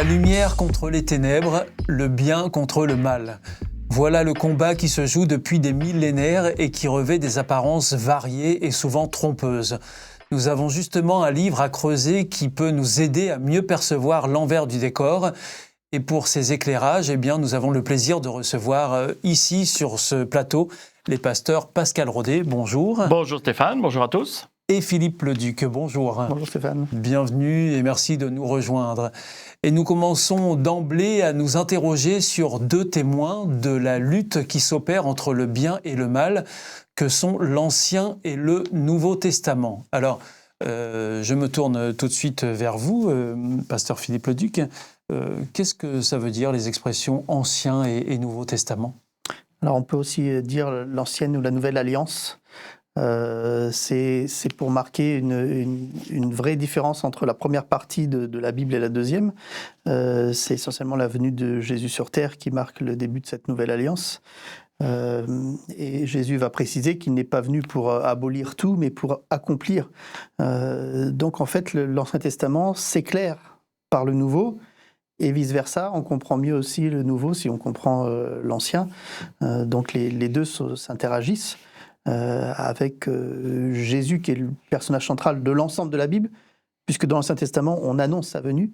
La lumière contre les ténèbres, le bien contre le mal. Voilà le combat qui se joue depuis des millénaires et qui revêt des apparences variées et souvent trompeuses. Nous avons justement un livre à creuser qui peut nous aider à mieux percevoir l'envers du décor. Et pour ces éclairages, nous avons le plaisir de recevoir ici, sur ce plateau, les pasteurs Pascal Rodet. Bonjour. Bonjour Stéphane, bonjour à tous. Et Philippe Leduc, bonjour. Bonjour Stéphane. Bienvenue et merci de nous rejoindre. Et nous commençons d'emblée à nous interroger sur deux témoins de la lutte qui s'opère entre le bien et le mal, que sont l'Ancien et le Nouveau Testament. Alors, je me tourne tout de suite vers vous, pasteur Philippe Leduc. Qu'est-ce que ça veut dire, les expressions Ancien et Nouveau Testament ? Alors, on peut aussi dire l'Ancienne ou la Nouvelle Alliance. C'est pour marquer une vraie différence entre la première partie de la Bible et la deuxième. C'est essentiellement la venue de Jésus sur terre qui marque le début de cette nouvelle alliance. Et Jésus va préciser qu'il n'est pas venu pour abolir tout, mais pour accomplir. Donc en fait, l'Ancien Testament s'éclaire par le Nouveau, et vice-versa. On comprend mieux aussi le Nouveau si on comprend l'Ancien. Donc les deux s'interagissent. Avec Jésus qui est le personnage central de l'ensemble de la Bible, puisque dans l'Ancien Testament, on annonce sa venue,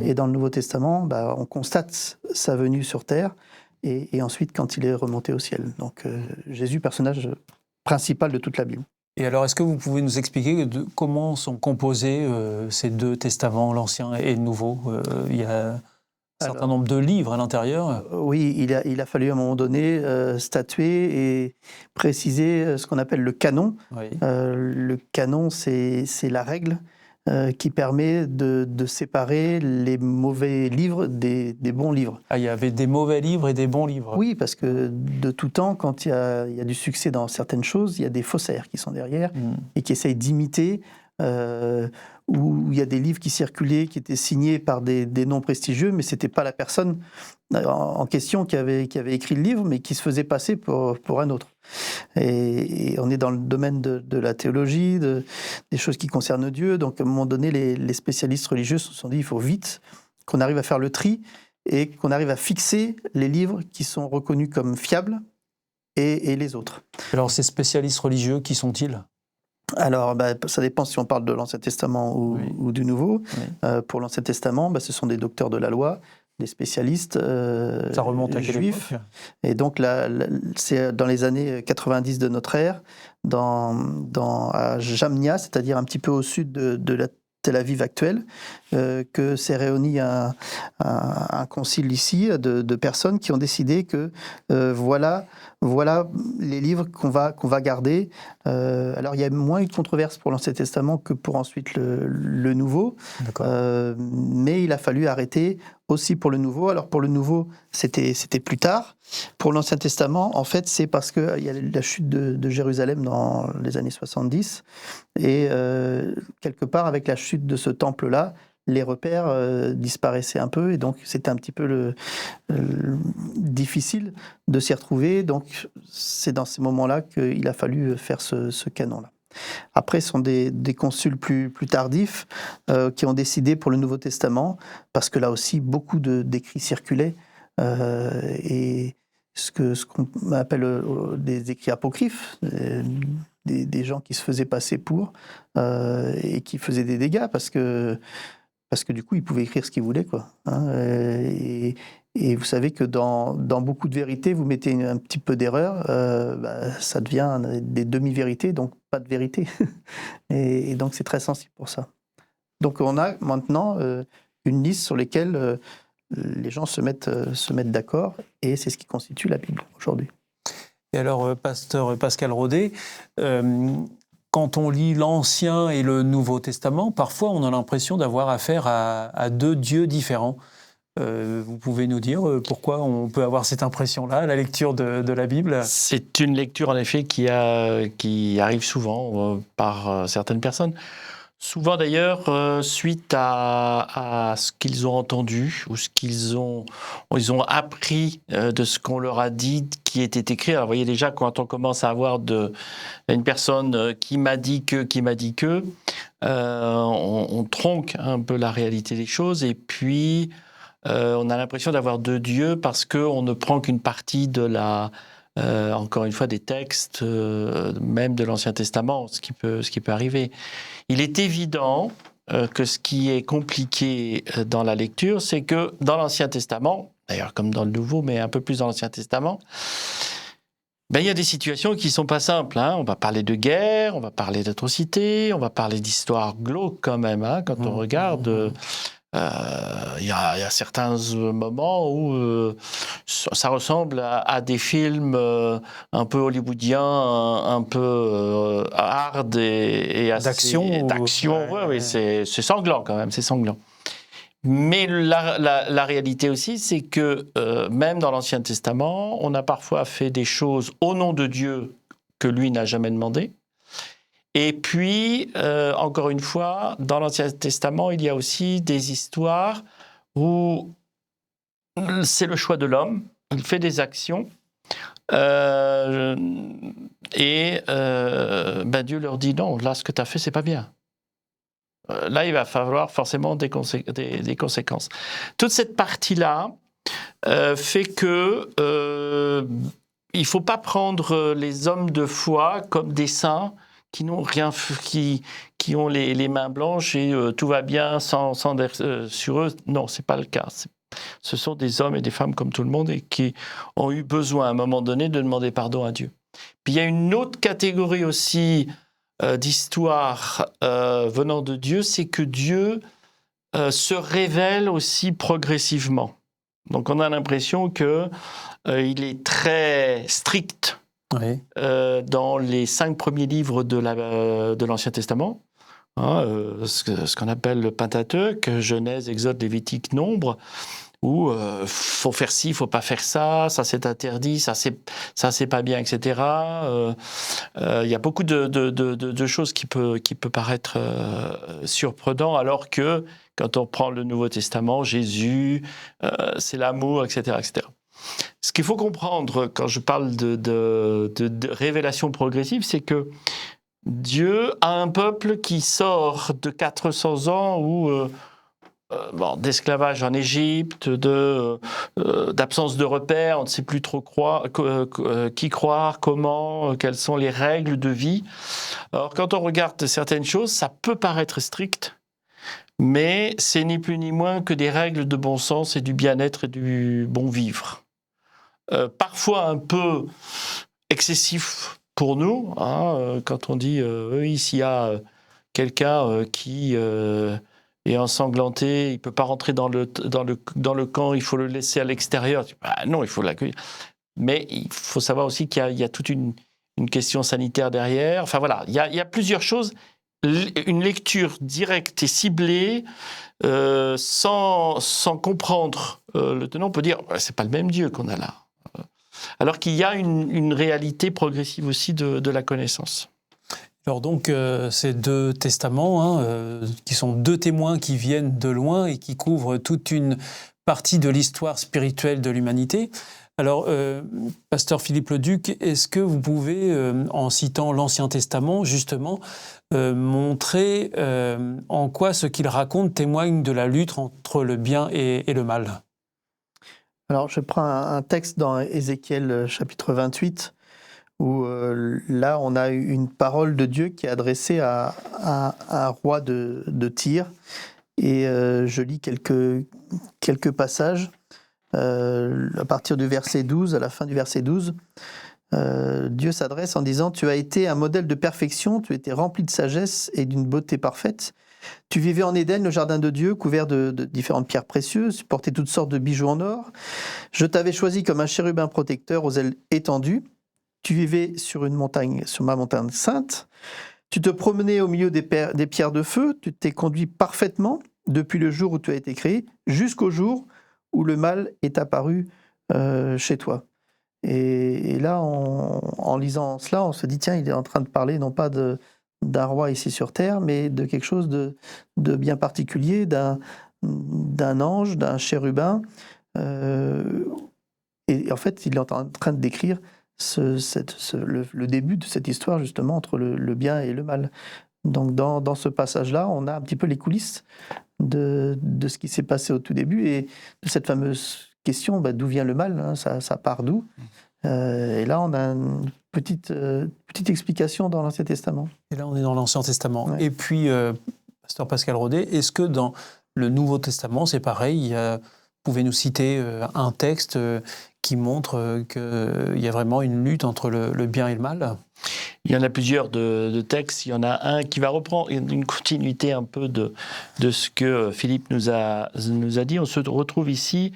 et dans le Nouveau Testament, on constate sa venue sur terre, et ensuite quand il est remonté au ciel. Donc Jésus, personnage principal de toute la Bible. Et alors, est-ce que vous pouvez nous expliquer comment sont composés ces deux testaments, l'Ancien et le Nouveau ? Il y a un certain nombre de livres à l'intérieur. Oui, il a fallu à un moment donné statuer et préciser ce qu'on appelle le canon. Oui. Le canon, c'est la règle qui permet de séparer les mauvais livres des bons livres. Ah, il y avait des mauvais livres et des bons livres. Oui, parce que de tout temps, quand il y a du succès dans certaines choses, il y a des faussaires qui sont derrière et qui essayent d'imiter. Où il y a des livres qui circulaient, qui étaient signés par des noms prestigieux, mais ce n'était pas la personne en question qui avait écrit le livre, mais qui se faisait passer pour un autre. Et on est dans le domaine de la théologie, des choses qui concernent Dieu. Donc à un moment donné, les spécialistes religieux se sont dit il faut vite qu'on arrive à faire le tri et qu'on arrive à fixer les livres qui sont reconnus comme fiables et les autres. Alors ces spécialistes religieux, qui sont-ils ? Alors, ça dépend si on parle de l'Ancien Testament ou du Nouveau. Oui. Pour l'Ancien Testament, ce sont des docteurs de la loi, des spécialistes ça remonte à juifs. Et donc, c'est dans les années 90 de notre ère, à Jamnia, c'est-à-dire un petit peu au sud de la Tel Aviv actuelle, que s'est réuni un concile ici de personnes qui ont décidé que voilà les livres qu'on va garder. Alors il y a moins eu de controverse pour l'Ancien Testament que pour ensuite le Nouveau, mais il a fallu arrêter aussi pour le Nouveau. Alors pour le Nouveau, c'était plus tard. Pour l'Ancien Testament, en fait, c'est parce qu'il y a la chute de Jérusalem dans les années 70, et quelque part, avec la chute de ce temple-là, les repères disparaissaient un peu, et donc c'était un petit peu difficile de s'y retrouver. Donc c'est dans ces moments-là qu'il a fallu faire ce canon-là. Après, ce sont des consuls plus tardifs qui ont décidé pour le Nouveau Testament, parce que là aussi, beaucoup d'écrits circulaient, et ce qu'on appelle des écrits apocryphes, des gens qui se faisaient passer pour, et qui faisaient des dégâts, parce que du coup, ils pouvaient écrire ce qu'ils voulaient, quoi. Et vous savez que dans beaucoup de vérités, vous mettez un petit peu d'erreur, ça devient des demi-vérités, donc pas de vérité. Et donc, c'est très sensible pour ça. Donc, on a maintenant une liste sur laquelle les gens se mettent d'accord, et c'est ce qui constitue la Bible aujourd'hui. Et alors, pasteur Pascal Rodet, quand on lit l'Ancien et le Nouveau Testament, parfois on a l'impression d'avoir affaire à deux dieux différents. Vous pouvez nous dire pourquoi on peut avoir cette impression-là à la lecture de la Bible ? C'est une lecture en effet qui arrive souvent par certaines personnes. Souvent d'ailleurs, suite à ce qu'ils ont entendu ou ce qu'ils ont appris de ce qu'on leur a dit qui était écrit. Alors vous voyez déjà, quand on commence à avoir une personne qui m'a dit que, on tronque un peu la réalité des choses, et puis on a l'impression d'avoir deux dieux parce qu'on ne prend qu'une partie de encore une fois, des textes, même de l'Ancien Testament, ce qui peut arriver. Il est évident que ce qui est compliqué dans la lecture, c'est que dans l'Ancien Testament, d'ailleurs comme dans le Nouveau, mais un peu plus dans l'Ancien Testament, il y a des situations qui ne sont pas simples. On va parler de guerre, on va parler d'atrocités, on va parler d'histoires glauques quand même. Quand on regarde, il y a certains moments où ça ressemble à des films un peu hollywoodiens, un peu hard et assez... D'action, oui, c'est sanglant quand même, c'est sanglant. Mais la réalité aussi, c'est que même dans l'Ancien Testament, on a parfois fait des choses au nom de Dieu que lui n'a jamais demandé. Et puis, encore une fois, dans l'Ancien Testament, il y a aussi des histoires où c'est le choix de l'homme, il fait des actions, et Dieu leur dit non, là, ce que tu as fait, c'est pas bien. Là, il va falloir forcément des conséquences. Toute cette partie-là fait que il ne faut pas prendre les hommes de foi comme des saints qui n'ont rien, qui ont les mains blanches et tout va bien sans sur eux. Non, c'est pas le cas. Ce sont des hommes et des femmes comme tout le monde et qui ont eu besoin à un moment donné de demander pardon à Dieu. Puis il y a une autre catégorie aussi d'histoire venant de Dieu, c'est que Dieu se révèle aussi progressivement. Donc on a l'impression qu'il est très strict dans les 5 premiers livres de l'Ancien Testament, ce qu'on appelle le Pentateuque, Genèse, Exode, Lévitique, Nombre, où faut faire ci, faut pas faire ça, ça c'est interdit, ça c'est pas bien, etc. Il y a beaucoup de choses qui peut paraître surprenant, alors que quand on prend le Nouveau Testament, Jésus, c'est l'amour, etc., etc. Ce qu'il faut comprendre quand je parle de révélation progressive, c'est que Dieu a un peuple qui sort de 400 ans où d'esclavage en Égypte, d'absence de repères, on ne sait plus trop qui croire, comment, quelles sont les règles de vie. Alors quand on regarde certaines choses, ça peut paraître strict, mais c'est ni plus ni moins que des règles de bon sens et du bien-être et du bon vivre. Parfois un peu excessif pour nous, quand on dit oui, s'il y a quelqu'un qui est ensanglanté, il ne peut pas rentrer dans le camp, il faut le laisser à l'extérieur. Non, il faut l'accueillir. Mais il faut savoir aussi qu'il y a toute une question sanitaire derrière. Enfin voilà, il y a plusieurs choses. Une lecture directe et ciblée, sans comprendre le tenant, on peut dire c'est pas le même Dieu qu'on a là. Alors qu'il y a une réalité progressive aussi de la connaissance. Alors donc, ces 2 testaments, qui sont 2 témoins qui viennent de loin et qui couvrent toute une partie de l'histoire spirituelle de l'humanité. Alors, pasteur Philippe Leduc, est-ce que vous pouvez, en citant l'Ancien Testament, justement, montrer en quoi ce qu'il raconte témoigne de la lutte entre le bien et le mal ? Alors, je prends un texte dans Ézéchiel chapitre 28, où là, on a une parole de Dieu qui est adressée à un roi de Tyr. Et je lis quelques passages. À partir du verset 12, à la fin du verset 12, Dieu s'adresse en disant « Tu as été un modèle de perfection, tu étais rempli de sagesse et d'une beauté parfaite. Tu vivais en Éden, le jardin de Dieu, couvert de différentes pierres précieuses, tu portais toutes sortes de bijoux en or. Je t'avais choisi comme un chérubin protecteur aux ailes étendues. Tu vivais sur ma montagne sainte. Tu te promenais au milieu des pierres de feu. Tu t'es conduit parfaitement depuis le jour où tu as été créé jusqu'au jour où le mal est apparu chez toi. » Et là, en lisant cela, on se dit, tiens, il est en train de parler non pas d'un roi ici sur terre, mais de quelque chose de bien particulier, d'un ange, d'un chérubin. Et en fait, il est en train de décrire le début de cette histoire, justement, entre le bien et le mal. Donc dans ce passage-là, on a un petit peu les coulisses de ce qui s'est passé au tout début et de cette fameuse question, d'où vient le mal, hein, ça part d'où? Et là, on a une petite explication dans l'Ancien Testament. Et là, on est dans l'Ancien Testament. Ouais. Et puis, Pasteur Pascal Rodet, est-ce que dans le Nouveau Testament, c'est pareil, vous pouvez nous citer un texte qui montre qu'il y a vraiment une lutte entre le bien et le mal? Il y en a plusieurs de textes. Il y en a un qui va reprendre une continuité un peu de ce que Philippe nous a dit. On se retrouve ici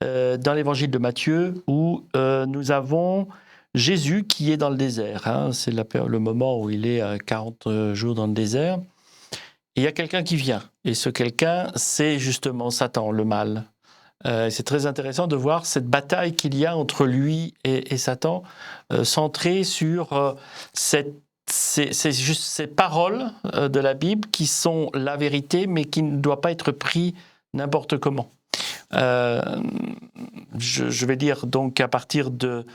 dans l'évangile de Matthieu où nous avons Jésus qui est dans le désert. Hein. C'est le moment où il est 40 jours dans le désert. Et il y a quelqu'un qui vient. Et ce quelqu'un, c'est justement Satan, le mal. C'est très intéressant de voir cette bataille qu'il y a entre lui et Satan, centrée sur ces paroles de la Bible qui sont la vérité, mais qui ne doivent pas être prises n'importe comment. Je vais lire donc à partir de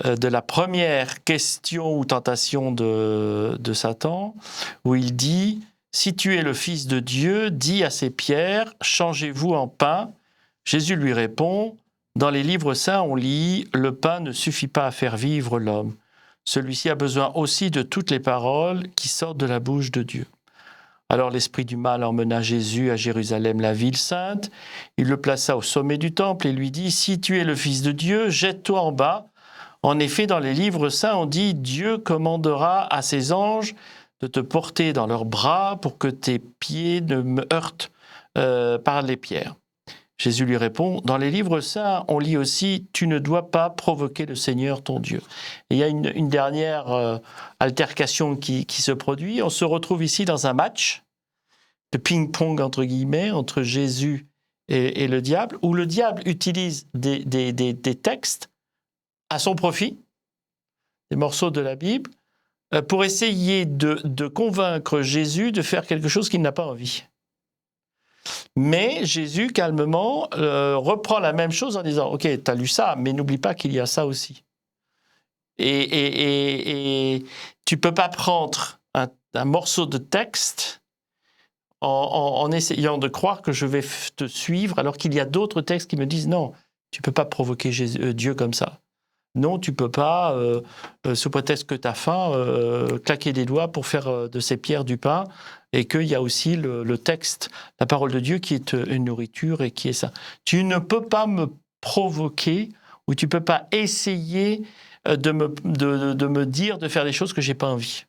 la première question ou tentation de Satan, où il dit « Si tu es le Fils de Dieu, dis à ces pierres, changez-vous en pain. » Jésus lui répond, « Dans les livres saints, on lit « Le pain ne suffit pas à faire vivre l'homme. Celui-ci a besoin aussi de toutes les paroles qui sortent de la bouche de Dieu. » Alors l'esprit du mal emmena Jésus à Jérusalem, la ville sainte. Il le plaça au sommet du temple et lui dit, « Si tu es le Fils de Dieu, jette-toi en bas. En effet, dans les livres saints, on dit, Dieu commandera à ses anges de te porter dans leurs bras pour que tes pieds ne me heurtent par les pierres. » Jésus lui répond, « Dans les livres saints, on lit aussi, tu ne dois pas provoquer le Seigneur ton Dieu. » Et il y a une dernière altercation qui se produit. On se retrouve ici dans un match de ping-pong, entre guillemets, entre Jésus et le diable, où le diable utilise des textes à son profit, des morceaux de la Bible, pour essayer de convaincre Jésus de faire quelque chose qu'il n'a pas envie. Mais Jésus, calmement, reprend la même chose en disant « Ok, tu as lu ça, mais n'oublie pas qu'il y a ça aussi. » Et tu ne peux pas prendre un morceau de texte en essayant de croire que je vais te suivre, alors qu'il y a d'autres textes qui me disent « Non, tu ne peux pas provoquer Dieu comme ça. Non, tu ne peux pas, sous prétexte que tu as faim, claquer des doigts pour faire de ces pierres du pain. » Et qu'il y a aussi le texte, la parole de Dieu qui est une nourriture et qui est ça. Tu ne peux pas me provoquer ou tu ne peux pas essayer de me dire de faire des choses que je n'ai pas envie.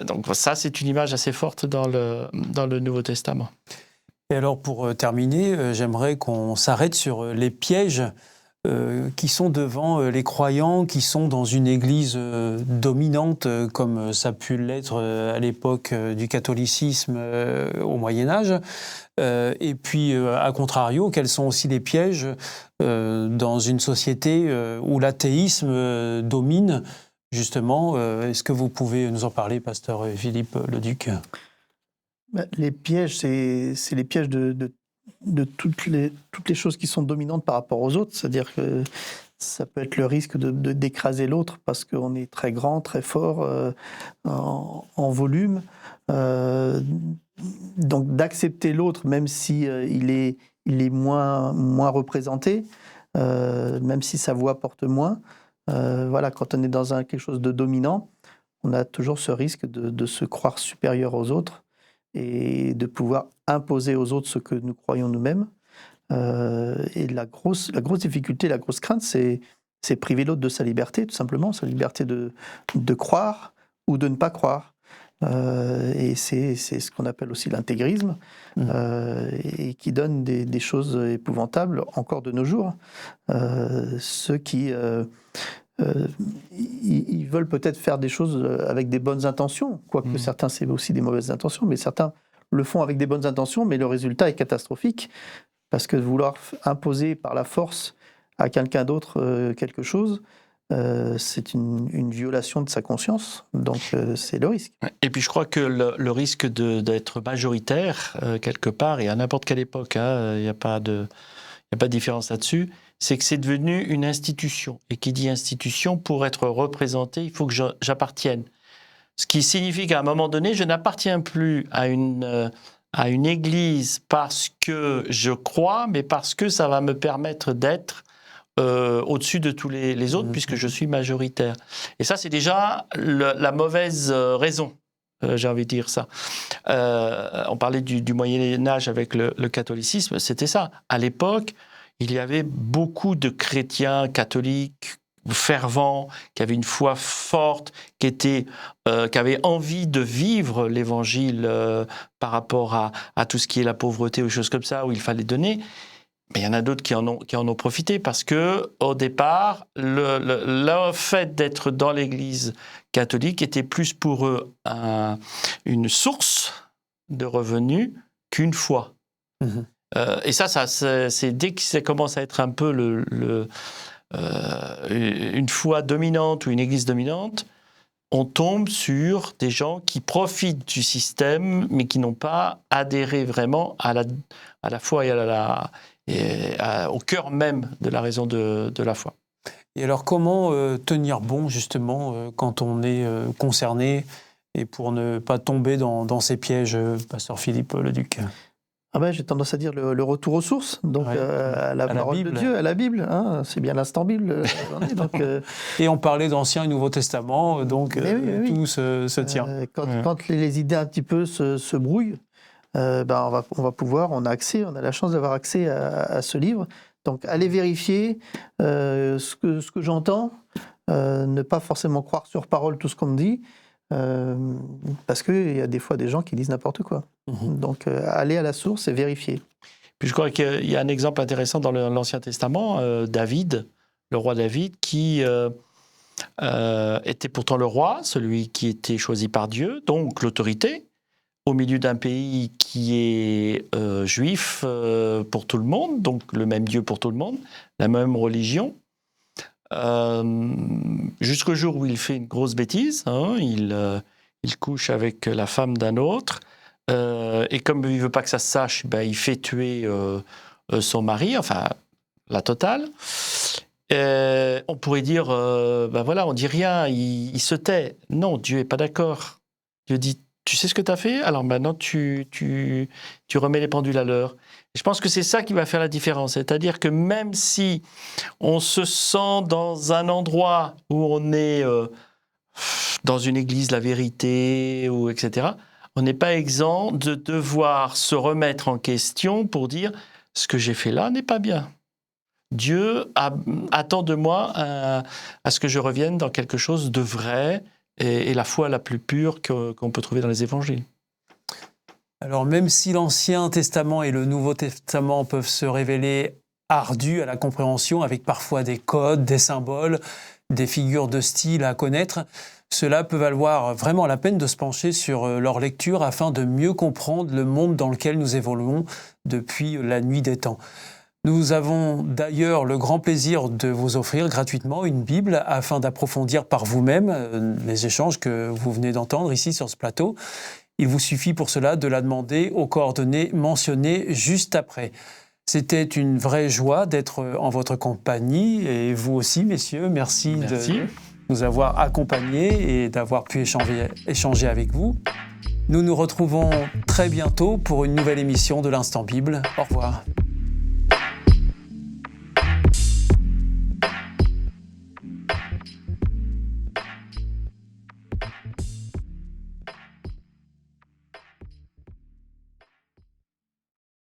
Donc ça, c'est une image assez forte dans le Nouveau Testament. Et alors pour terminer, j'aimerais qu'on s'arrête sur les pièges qui sont devant les croyants, qui sont dans une église dominante, comme ça a pu l'être à l'époque du catholicisme au Moyen-Âge. Et puis, à contrario, quels sont aussi les pièges dans une société où l'athéisme domine, justement. Est-ce que vous pouvez nous en parler, pasteur Philippe Leduc? Les pièges, c'est les pièges de toutes les choses qui sont dominantes par rapport aux autres. C'est-à-dire que ça peut être le risque d'écraser l'autre parce qu'on est très grand, très fort en volume. Donc d'accepter l'autre, même si il est moins représenté, même si sa voix porte moins. Voilà, quand on est dans quelque chose de dominant, on a toujours ce risque de se croire supérieur aux autres et de pouvoir imposer aux autres ce que nous croyons nous-mêmes. Et la grosse difficulté, la grosse crainte, c'est priver l'autre de sa liberté, tout simplement, sa liberté de croire ou de ne pas croire. Et c'est ce qu'on appelle aussi l'intégrisme, et qui donne des choses épouvantables encore de nos jours. Ceux qui ils veulent peut-être faire des choses avec des bonnes intentions, quoique certains c'est aussi des mauvaises intentions, mais certains le font avec des bonnes intentions, mais le résultat est catastrophique, parce que vouloir imposer par la force à quelqu'un d'autre quelque chose, c'est une violation de sa conscience, donc c'est le risque. Et puis je crois que le risque d'être majoritaire, quelque part, et à n'importe quelle époque, il n'y a pas de différence là-dessus, c'est que c'est devenu une institution. Et qui dit institution, pour être représenté, il faut que j'appartienne. Ce qui signifie qu'à un moment donné, je n'appartiens plus à une église parce que je crois, mais parce que ça va me permettre d'être au-dessus de tous les autres, puisque je suis majoritaire. Et ça, c'est déjà la mauvaise raison, j'ai envie de dire ça. On parlait du Moyen-Âge avec le catholicisme, c'était ça. À l'époque, il y avait beaucoup de chrétiens catholiques, fervents, qui avaient une foi forte, qui avaient envie de vivre l'évangile par rapport à tout ce qui est la pauvreté ou des choses comme ça, où il fallait donner. Mais il y en a d'autres qui en ont profité parce que, au départ, le fait d'être dans l'Église catholique était plus pour eux une source de revenus qu'une foi. Mmh. Et ça c'est dès que ça commence à être un peu une foi dominante ou une Église dominante, on tombe sur des gens qui profitent du système, mais qui n'ont pas adhéré vraiment à la foi et au cœur même de la raison de la foi. Et alors, comment tenir bon, justement, quand on est concerné, et pour ne pas tomber dans ces pièges, Pasteur Philippe Leduc? J'ai tendance à dire le retour aux sources, donc à la parole de Dieu, à la Bible. Hein, c'est bien l'instant Bible. Et on parlait d'Ancien et Nouveau Testament, donc tout se tient. Quand les idées un petit peu se brouillent, on a la chance d'avoir accès à ce livre. Donc, allez vérifier ce que j'entends, ne pas forcément croire sur parole tout ce qu'on me dit, parce qu'il y a des fois des gens qui disent n'importe quoi. Donc, allez à la source et vérifier. Puis je crois qu'il y a un exemple intéressant dans l'Ancien Testament, David, le roi David, qui était pourtant le roi, celui qui était choisi par Dieu, donc l'autorité, au milieu d'un pays qui est juif pour tout le monde, donc le même Dieu pour tout le monde, la même religion, jusqu'au jour où il fait une grosse bêtise, hein, il couche avec la femme d'un autre, et comme il ne veut pas que ça se sache, il fait tuer son mari, enfin la totale. On pourrait dire, on dit rien, il se tait. Non, Dieu n'est pas d'accord. Dieu dit, tu sais ce que tu as fait? Alors maintenant, tu remets les pendules à l'heure. Je pense que c'est ça qui va faire la différence. C'est-à-dire que même si on se sent dans un endroit où on est dans une église, la vérité, etc., on n'est pas exempt de devoir se remettre en question pour dire « ce que j'ai fait là n'est pas bien ». Dieu attend de moi à ce que je revienne dans quelque chose de vrai, et la foi la plus pure qu'on peut trouver dans les évangiles. Alors même si l'Ancien Testament et le Nouveau Testament peuvent se révéler ardus à la compréhension, avec parfois des codes, des symboles, des figures de style à connaître, cela peut valoir vraiment la peine de se pencher sur leur lecture afin de mieux comprendre le monde dans lequel nous évoluons depuis la nuit des temps. Nous avons d'ailleurs le grand plaisir de vous offrir gratuitement une Bible afin d'approfondir par vous-même les échanges que vous venez d'entendre ici sur ce plateau. Il vous suffit pour cela de la demander aux coordonnées mentionnées juste après. C'était une vraie joie d'être en votre compagnie et vous aussi, messieurs, merci. De nous avoir accompagnés et d'avoir pu échanger avec vous. Nous nous retrouvons très bientôt pour une nouvelle émission de l'Instant Bible. Au revoir.